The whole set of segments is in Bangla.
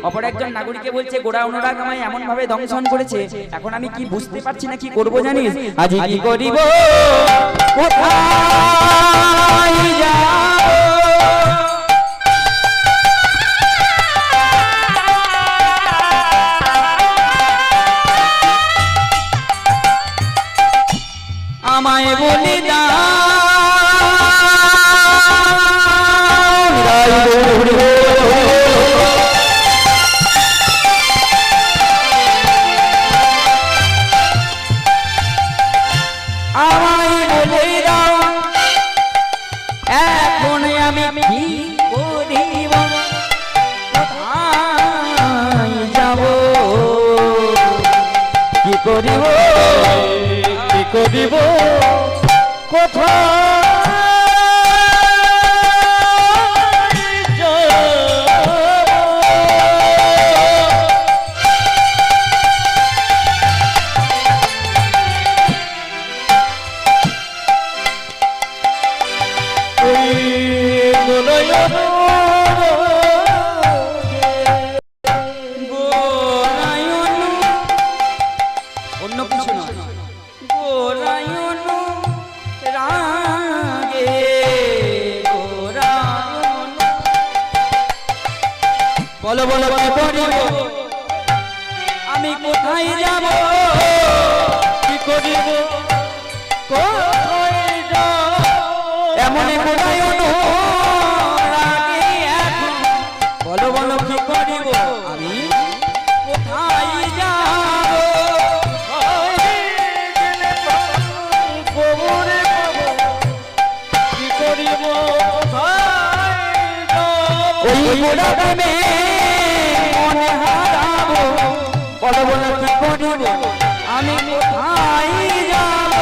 অপর একজন নাগরিককে বলছে গোড়া অনুরাগ আমায় এমন ভাবে দংশন করেছে, এখন আমি কি বুঝতে পারছি না কি করব জানিস? আজ কি করিব, কোথায় যাব? আমায় বলি দাও আমায় বলি দাও এখন আমি কি করিব, কোথায় যাব, কি করিব, কি করিব, কোথায় অন্য কিছু নয়, গোরায়ণ রাগে, গোরায়ণ বলো বলো কি করিব, আমি কোথায় যাব, কি করিব, কোথায় যাব, এমন গোরায়ণ রাগে এখন বলো বলো কি করিব, আমি কোথায় যাব, ওই গোড়া প্রেমে মনে হারাবো, বলো বলো কি করিব, আমি কোথায় যাব,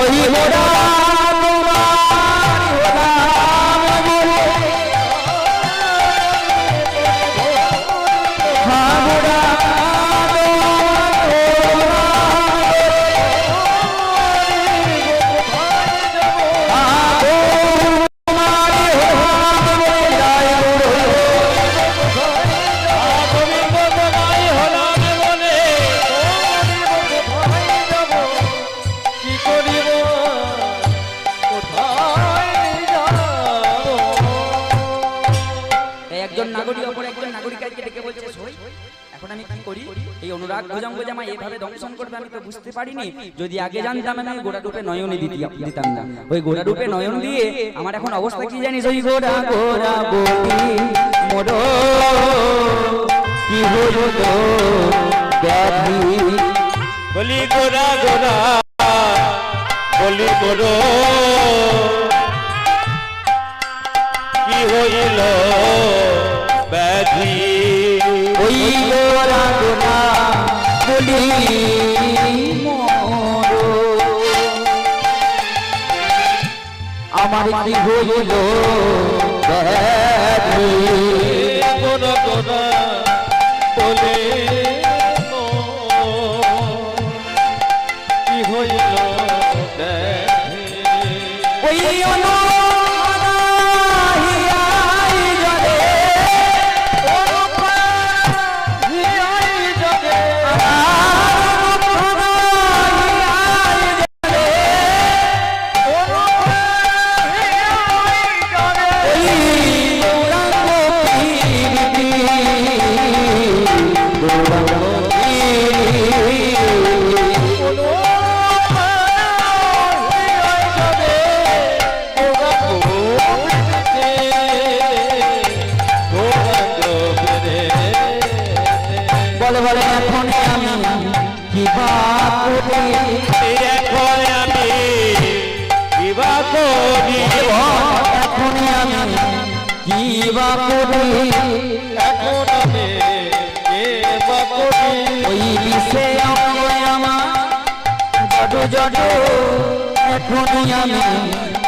ওই গোড়া এখন আমি কি করি, এই অনুরাগ ভুজঙ্গ জামা এইভাবে দংশন করবে আমি তো বুঝতে পারিনি, যদি আগে জানতাম আমি গোড়া রূপে নয়নে দিতাম না, ওই গোড়া রূপে নয়ন দিয়ে আমার এখন অবস্থা কি জানিস, ওই গোড়া গোড়া বলি মোর কি হলো ব্যাধি, বলি গোড়া গোড়া বলি মোর কি হইল ব্যাধি, ওই গোড়া গোড়া বলি মোর আমার কি হইল ব্যাধি, গোড়া গোড়া বলি কি হইল ব্যাধি, ওই বলে বলে এখন আমি কি বা করি, এখন আমি কি বা করি, এখন আমি কি বা করি, এখন আমি কি বা করি, ওই বিষে আমার জড় জড় এখনই আমি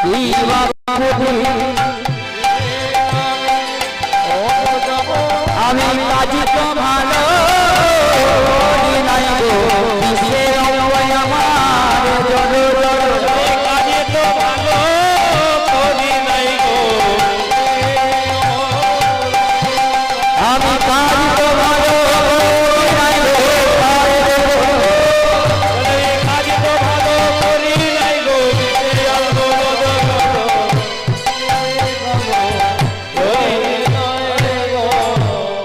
কি বা করি, আমি কাজী তো ভালো